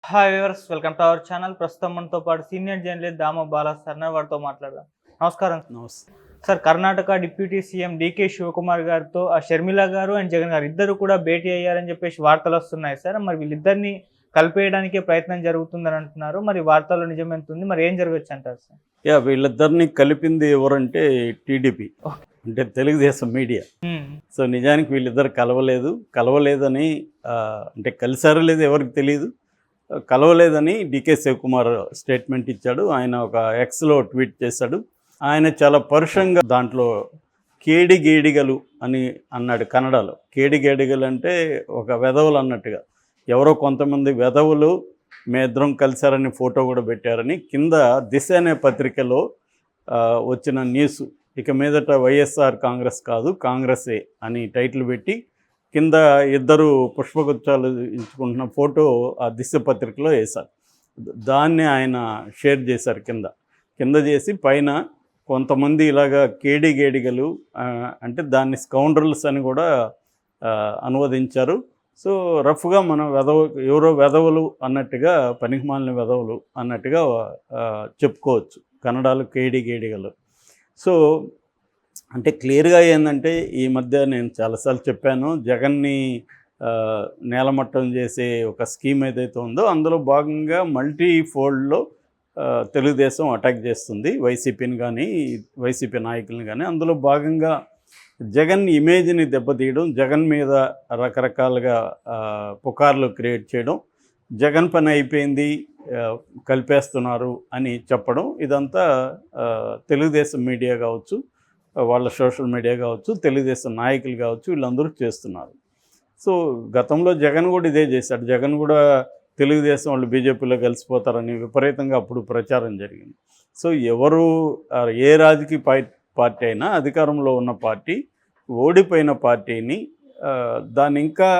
Hi viewers, welcome to our channel. ప్రస్తుతం మనతో పాటు senior journalist Dama Bala sir వారితో మాట్లాడదాం. నమస్కారం నమస్తే. Sir. Karnataka deputy CM DK Shivakumar గారితో షర్మిల గారు అండ్ జగన్ గారు ఇద్దరు కూడా భేటీ అయ్యారని చెప్పేసి వార్తలు వస్తున్నాయి సార్. మరి వీళ్ళిద్దరిని కలిపేయడానికే ప్రయత్నం జరుగుతుందని అంటున్నారు. మరి వార్తల్లో నిజమెంతుంది, మరి ఏం జరగచ్చు అంటారు సార్? వీళ్ళిద్దరిని కలిపింది ఎవరంటే టీడీపీ, అంటే తెలుగుదేశం మీడియా. సో నిజానికి వీళ్ళిద్దరు కలవలేదని అంటే కలిసారో లేదో ఎవరికి తెలియదు. కలవలేదని డీకే శివకుమార్ స్టేట్మెంట్ ఇచ్చాడు. ఆయన ఒక ఎక్స్లో ట్వీట్ చేశాడు. ఆయన చాలా పరుషంగా దాంట్లో కేడిగేడిగలు అని అన్నాడు కన్నడలో. కేడిగేడిగలు అంటే ఒక వెధవలు అన్నట్టుగా. ఎవరో కొంతమంది వెధవులు మేమిద్దరం కలిశారని ఫోటో కూడా పెట్టారని కింద దిశ అనే పత్రికలో వచ్చిన న్యూస్. ఇక మీదట వైఎస్ఆర్ కాంగ్రెస్ కాదు కాంగ్రెసే అని టైటిల్ పెట్టి కింద ఇద్దరు పుష్పగుచ్చాలు ఇచ్చుకుంటున్న ఫోటో ఆ దిశ పత్రికలో వేశారు. దాన్ని ఆయన షేర్ చేశారు కింద చేసి పైన కొంతమంది ఇలాగా కేడిగేడిగలు అంటే దాన్ని స్కౌండ్రల్స్ అని కూడా అనువదించారు. సో రఫ్గా మనం ఎవరో వెధవులు అన్నట్టుగా, పనికిమాలిన వెధవులు అన్నట్టుగా చెప్పుకోవచ్చు కన్నడలో కేడిగేడిగలు. సో అంటే క్లియర్గా ఏంటంటే ఈ మధ్య నేను చాలాసార్లు చెప్పాను, జగన్ని నేలమట్టం చేసే ఒక స్కీమ్ ఏదైతే ఉందో అందులో భాగంగా మల్టీ ఫోల్డ్లో తెలుగుదేశం అటాక్ చేస్తుంది వైసీపీని కానీ వైసీపీ నాయకులను కానీ. అందులో భాగంగా జగన్ ఇమేజ్ని దెబ్బతీయడం, జగన్ మీద రకరకాలుగా పుకార్లు క్రియేట్ చేయడం, జగన్ పని అయిపోయింది కలిపేస్తున్నారు అని చెప్పడం, ఇదంతా తెలుగుదేశం మీడియా కావచ్చు, వాళ్ళ సోషల్ మీడియా కావచ్చు, తెలుగుదేశం నాయకులు కావచ్చు, వీళ్ళందరూ చేస్తున్నారు. సో గతంలో జగన్ కూడా ఇదే చేశాడు. జగన్ కూడా తెలుగుదేశం వాళ్ళు బీజేపీలో కలిసిపోతారని విపరీతంగా అప్పుడు ప్రచారం జరిగింది. సో ఎవరు ఏ రాజకీయ పార్టీ అయినా, అధికారంలో ఉన్న పార్టీ ఓడిపోయిన పార్టీని దాన్ని ఇంకా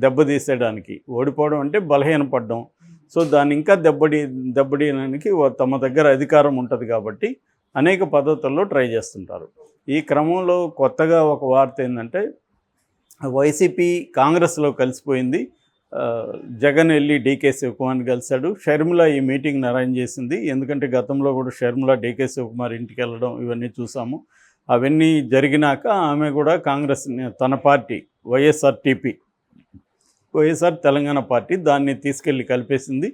దెబ్బతీసేయడానికి, ఓడిపోవడం అంటే బలహీనపడడం, సో దాన్ని ఇంకా దెబ్బతీయడానికి తమ దగ్గర అధికారం ఉంటుంది కాబట్టి అనేక పద్ధతుల్లో ట్రై చేస్తుంటారు. ఈ క్రమంలో కొత్తగా ఒక వార్త ఏంటంటే వైసీపీ కాంగ్రెస్లో కలిసిపోయింది. జగన్ వెళ్ళి డీకే శివకుమార్ని కలిశాడు. షర్మిల ఈ మీటింగ్ని అరేంజ్ చేసింది. ఎందుకంటే గతంలో కూడా షర్మిల డీకే శివకుమార్ ఇంటికి వెళ్ళడం ఇవన్నీ చూసాము. అవన్నీ జరిగినాక ఆమె కూడా కాంగ్రెస్ తన పార్టీ వైఎస్ఆర్ తెలంగాణ పార్టీ దాన్ని తీసుకెళ్ళి కలిపేసింది.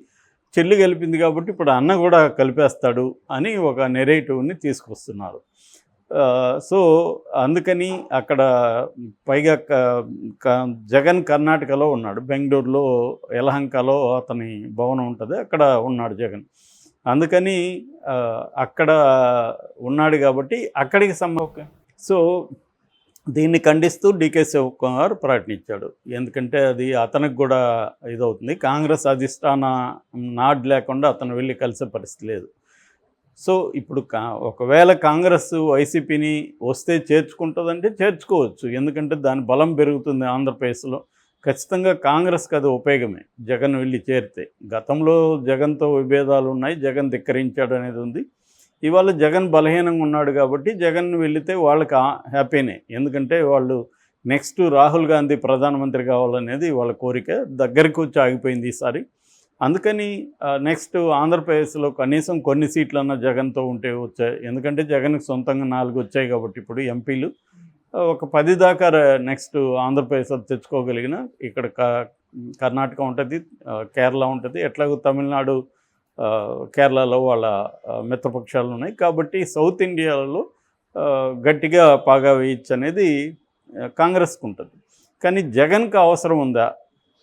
చెల్లి కలిపింది కాబట్టి ఇప్పుడు అన్న కూడా కలిపేస్తాడు అని ఒక నెరేటివ్ని తీసుకొస్తున్నారు. సో అందుకని అక్కడ పైగా జగన్ కర్ణాటకలో ఉన్నాడు, బెంగళూరులో యలహంకలో అతని భవనం ఉంటుంది, అక్కడ ఉన్నాడు జగన్. అందుకని అక్కడ ఉన్నాడు కాబట్టి అక్కడికి సో దీన్ని ఖండిస్తూ డీకే శివకుమార్ ప్రకటించాడు. ఎందుకంటే అది అతనికి కూడా ఇదవుతుంది. కాంగ్రెస్ అధిష్టాన నాడ్ లేకుండా అతను వెళ్ళి కలిసే పరిస్థితి లేదు. సో ఇప్పుడు ఒకవేళ కాంగ్రెస్ వైసీపీని వస్తే చేర్చుకుంటుందంటే చేర్చుకోవచ్చు, ఎందుకంటే దాని బలం పెరుగుతుంది ఆంధ్రప్రదేశ్లో. ఖచ్చితంగా కాంగ్రెస్కి అది ఉపయోగమే జగన్ వెళ్ళి చేరితే. గతంలో జగన్తో విభేదాలు ఉన్నాయి, జగన్ ధిక్కరించాడు అనేది ఉంది. ఇవాళ జగన్ బలహీనంగా ఉన్నాడు కాబట్టి జగన్ వెళితే వాళ్ళకి హ్యాపీనే, ఎందుకంటే వాళ్ళు నెక్స్ట్ రాహుల్ గాంధీ ప్రధానమంత్రి కావాలనేది వాళ్ళ కోరిక. దగ్గరికి వచ్చి ఆగిపోయింది ఈసారి. అందుకని నెక్స్ట్ ఆంధ్రప్రదేశ్లో కనీసం కొన్ని సీట్లన్నా జగన్తో ఉంటే వచ్చాయి. ఎందుకంటే జగన్కి సొంతంగా 4 వచ్చాయి కాబట్టి ఇప్పుడు ఎంపీలు ఒక 10 దాకా నెక్స్ట్ ఆంధ్రప్రదేశ్లో తెచ్చుకోగలిగిన. ఇక్కడ కర్ణాటక ఉంటుంది, కేరళ ఉంటుంది, ఎట్లాగో తమిళనాడు కేరళలో వాళ్ళ మిత్రపక్షాలు ఉన్నాయి కాబట్టి సౌత్ ఇండియాలో గట్టిగా పాగా వేయచ్చు అనేది కాంగ్రెస్కి ఉంటుంది. కానీ జగన్కి అవసరం ఉందా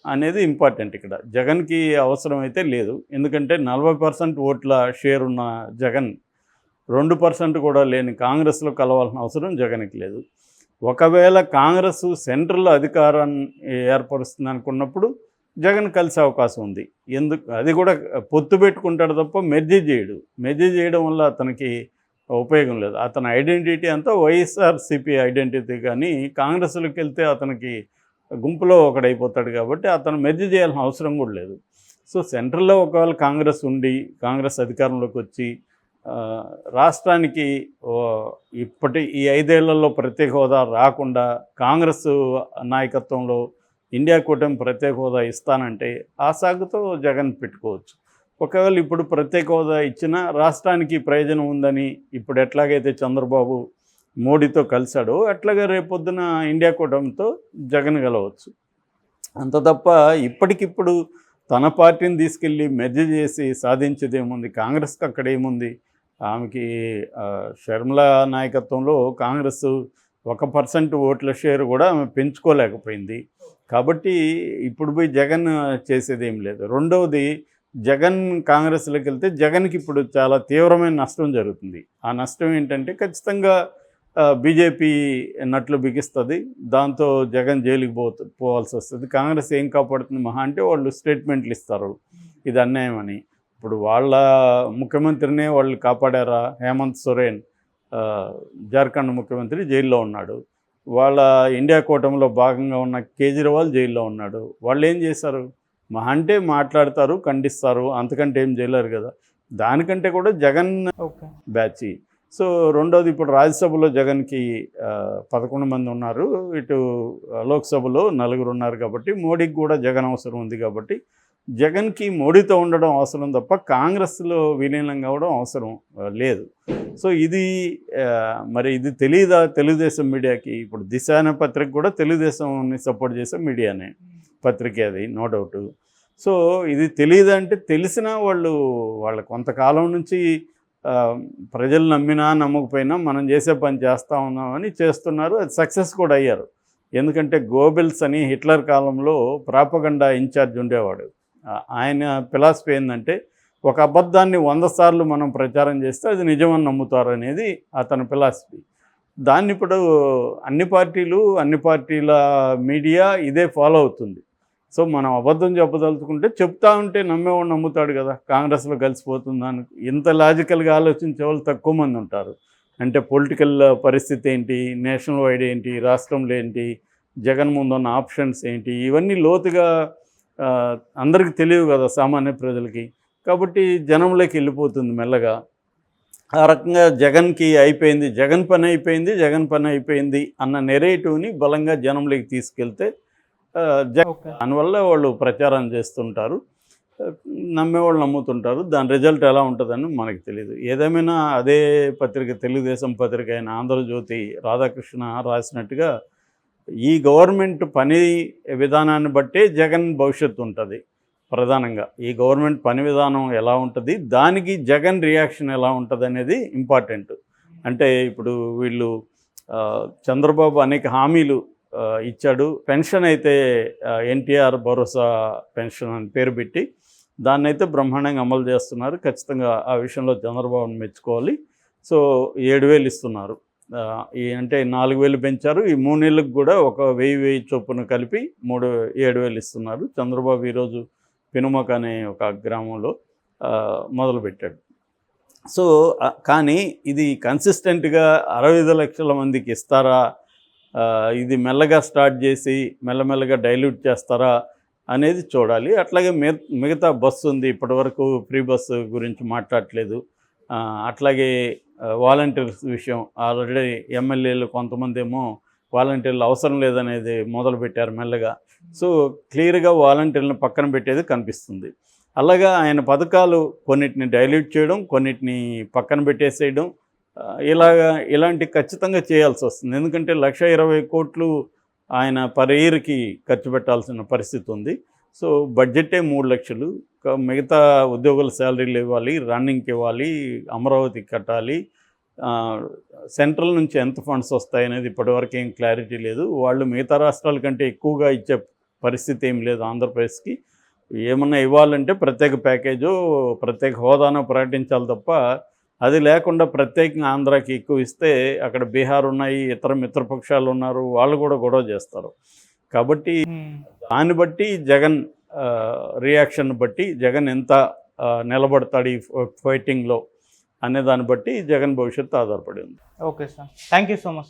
అనేది ఇంపార్టెంట్. ఇక్కడ జగన్కి అవసరం అయితే లేదు, ఎందుకంటే 40% ఓట్ల షేర్ ఉన్న జగన్ 2% కూడా లేని కాంగ్రెస్లో కలవాల్సిన అవసరం జగన్కి లేదు. ఒకవేళ కాంగ్రెస్ సెంట్రల్ అధికారాన్ని ఏర్పరుస్తుంది అనుకున్నప్పుడు జగన్ కలిసే అవకాశం ఉంది. అది కూడా పొత్తు పెట్టుకుంటాడు తప్ప మెర్జీ చేయడం వల్ల అతనికి ఉపయోగం లేదు. అతని ఐడెంటిటీ అంతా వైఎస్ఆర్సీపీ ఐడెంటిటీ, కానీ కాంగ్రెస్లోకి వెళ్తే అతనికి గుంపులో ఒకడైపోతాడు కాబట్టి అతను మెర్జీ చేయాల్సిన అవసరం కూడా లేదు. సో సెంట్రల్లో ఒకవేళ కాంగ్రెస్ అధికారంలోకి వచ్చి రాష్ట్రానికి ఈ 5 ఏళ్లలో ప్రత్యేక హోదా రాకుండా కాంగ్రెస్ నాయకత్వంలో ఇండియా కూటమి ప్రత్యేక హోదా ఇస్తానంటే ఆ సాగుతో జగన్ పెట్టుకోవచ్చు. ఒకవేళ ఇప్పుడు ప్రత్యేక హోదా ఇచ్చినా రాష్ట్రానికి ప్రయోజనం ఉందని ఇప్పుడు ఎట్లాగైతే చంద్రబాబు మోడీతో కలిశాడో అట్లాగే రేపొద్దున ఇండియా కూటమితో జగన్ గెలవచ్చు. అంత తప్ప ఇప్పటికిప్పుడు తన పార్టీని తీసుకెళ్ళి మెర్జ్ చేసి సాధించేదేముంది? కాంగ్రెస్కి అక్కడ ఏముంది? ఆమెకి షర్మిల నాయకత్వంలో కాంగ్రెస్ 1% ఓట్ల షేర్ కూడా ఆమె పెంచుకోలేకపోయింది. కాబట్టి ఇప్పుడు పోయి జగన్ చేసేది ఏం లేదు. రెండవది, జగన్ కాంగ్రెస్లోకి వెళ్తే జగన్కి ఇప్పుడు చాలా తీవ్రమైన నష్టం జరుగుతుంది. ఆ నష్టం ఏంటంటే ఖచ్చితంగా బీజేపీ నట్లు బిగిస్తుంది. దాంతో జగన్ జైలుకి పోవాల్సి వస్తుంది. కాంగ్రెస్ ఏం కాపాడుతుంది మహా అంటే వాళ్ళు స్టేట్మెంట్లు ఇస్తారు ఇది అన్యాయం అని. ఇప్పుడు వాళ్ళ ముఖ్యమంత్రినే వాళ్ళు కాపాడారా? హేమంత్ సోరెన్ జార్ఖండ్ ముఖ్యమంత్రి జైల్లో ఉన్నాడు. వాళ్ళ ఇండియా కూటమిలో భాగంగా ఉన్న కేజ్రీవాల్ జైల్లో ఉన్నాడు. వాళ్ళు ఏం చేశారు? మహా అంటే మాట్లాడతారు, ఖండిస్తారు, అంతకంటే ఏం చేయలేరు కదా. దానికంటే కూడా జగన్ బ్యాచ్. సో రెండోది, ఇప్పుడు రాజ్యసభలో జగన్కి 11 మంది ఉన్నారు, ఇటు లోక్సభలో 4 ఉన్నారు. కాబట్టి మోడీకి కూడా జగన్ అవసరం ఉంది. కాబట్టి జగన్కి మోడీతో ఉండడం అవసరం తప్ప కాంగ్రెస్లో విలీనం కావడం అవసరం లేదు. సో ఇది మరి ఇది తెలియదా తెలుగుదేశం మీడియాకి? ఇప్పుడు దిశ అనే పత్రిక కూడా తెలుగుదేశంని సపోర్ట్ చేసే మీడియానే పత్రిక, అది నో డౌట్. సో ఇది తెలియదంటే తెలిసినా వాళ్ళ కొంతకాలం నుంచి ప్రజలు నమ్మినా నమ్మకపోయినా మనం చేసే పని చేస్తూ ఉన్నామని చేస్తున్నారు. అది సక్సెస్ కూడా అయ్యారు. ఎందుకంటే గోబెల్స్ అని హిట్లర్ కాలంలో ప్రాపగండా ఇన్ఛార్జ్ ఉండేవాడు. ఆయన ఫిలాసఫీ ఏంటంటే ఒక అబద్ధాన్ని 100 సార్లు మనం ప్రచారం చేస్తే అది నిజమని నమ్ముతారు అనేది అతని ఫిలాసఫీ. దాన్ని ఇప్పుడు అన్ని పార్టీల మీడియా ఇదే ఫాలో అవుతుంది. సో మనం అబద్ధం చెప్పదలుచుకుంటే చెప్తా ఉంటే నమ్మేవాడు నమ్ముతాడు కదా. కాంగ్రెస్లో కలిసిపోతుందని ఇంత లాజికల్గా ఆలోచించే వాళ్ళు తక్కువ మంది ఉంటారు. అంటే పొలిటికల్ పరిస్థితి ఏంటి, నేషనల్ వైడ్ ఏంటి, రాష్ట్రంలో ఏంటి, జగన్ ముందున్న ఆప్షన్స్ ఏంటి, ఇవన్నీ లోతుగా అందరికీ తెలియవు కదా సామాన్య ప్రజలకి. కాబట్టి జనంలోకి వెళ్ళిపోతుంది మెల్లగా. ఆ రకంగా జగన్కి అయిపోయింది, జగన్ పని అయిపోయింది అన్న నెరేటివ్ని బలంగా జనంలోకి తీసుకెళ్తే దానివల్ల వాళ్ళు ప్రచారం చేస్తుంటారు, నమ్మేవాళ్ళు నమ్ముతుంటారు. దాని రిజల్ట్ ఎలా ఉంటుందని మనకు తెలియదు. ఏదేమైనా అదే పత్రిక, తెలుగుదేశం పత్రిక అయిన ఆంధ్రజ్యోతి రాధాకృష్ణ రాసినట్టుగా ఈ గవర్నమెంట్ పని విధానాన్ని బట్టే జగన్ భవిష్యత్తు ఉంటుంది. ప్రధానంగా ఈ గవర్నమెంట్ పని విధానం ఎలా ఉంటుంది, దానికి జగన్ రియాక్షన్ ఎలా ఉంటుంది అనేది ఇంపార్టెంట్. అంటే ఇప్పుడు వీళ్ళు చంద్రబాబు అనేక హామీలు ఇచ్చాడు. పెన్షన్ అయితే ఎన్టీఆర్ భరోసా పెన్షన్ అని పేరు పెట్టి దాన్ని అయితే బ్రహ్మాండంగా అమలు చేస్తున్నారు. ఖచ్చితంగా ఆ విషయంలో చంద్రబాబుని మెచ్చుకోవాలి. సో 7,000 ఇస్తున్నారు. అంటే 4,000 పెంచారు. ఈ 3 నెలలకు కూడా ఒక 1,000 చొప్పున కలిపి 7,000 ఇస్తున్నారు. చంద్రబాబు ఈరోజు పెనుమక అనే ఒక గ్రామంలో మొదలుపెట్టాడు. సో కానీ ఇది కన్సిస్టెంట్గా 65 లక్షల మందికి ఇస్తారా, ఇది మెల్లగా స్టార్ట్ చేసి మెల్లమెల్లగా డైల్యూట్ చేస్తారా అనేది చూడాలి. అట్లాగే మిగతా బస్సు ఉంది, ఇప్పటివరకు ఫ్రీ బస్సు గురించి మాట్లాడలేదు. అట్లాగే వాలంటీర్స్ విషయం ఆల్రెడీ ఎమ్మెల్యేలు కొంతమంది ఏమో వాలంటీర్లు అవసరం లేదనేది మొదలుపెట్టారు మెల్లగా. సో క్లియర్గా వాలంటీర్లను పక్కన పెట్టేది కనిపిస్తుంది. అలాగా ఆయన పథకాలు కొన్నిటిని డైల్యూట్ చేయడం, కొన్నిటిని పక్కన పెట్టేసేయడం, ఇలాంటి ఖచ్చితంగా చేయాల్సి వస్తుంది. ఎందుకంటే 1,20 కోట్లు ఆయన పర్ ఇయర్కి ఖర్చు పెట్టాల్సిన పరిస్థితి ఉంది. సో బడ్జెటే 3 లక్షలు. మిగతా ఉద్యోగుల శాలరీలు ఇవ్వాలి, రన్నింగ్కి ఇవ్వాలి, అమరావతికి కట్టాలి. సెంట్రల్ నుంచి ఎంత ఫండ్స్ వస్తాయనేది ఇప్పటివరకు ఏం క్లారిటీ లేదు. వాళ్ళు మిగతా రాష్ట్రాల కంటే ఎక్కువగా ఇచ్చే పరిస్థితి ఏం లేదు ఆంధ్రప్రదేశ్కి. ఏమన్నా ఇవ్వాలంటే ప్రత్యేక ప్యాకేజో ప్రత్యేక హోదానో ప్రకటించాలి తప్ప అది లేకుండా ప్రత్యేకంగా ఆంధ్రాకి ఎక్కువ ఇస్తే అక్కడ బీహార్ ఉన్నాయి, ఇతర మిత్రపక్షాలు ఉన్నారు, వాళ్ళు కూడా గొడవ చేస్తారు. కాబట్టి దాన్ని బట్టి జగన్ రియాక్షన్ బట్టి జగన్ ఎంత నిలబడతాడు ఈ ఫైటింగ్లో అనే దాన్ని బట్టి జగన్ భవిష్యత్తు ఆధారపడి ఉంది. Okay sir, thank you so much.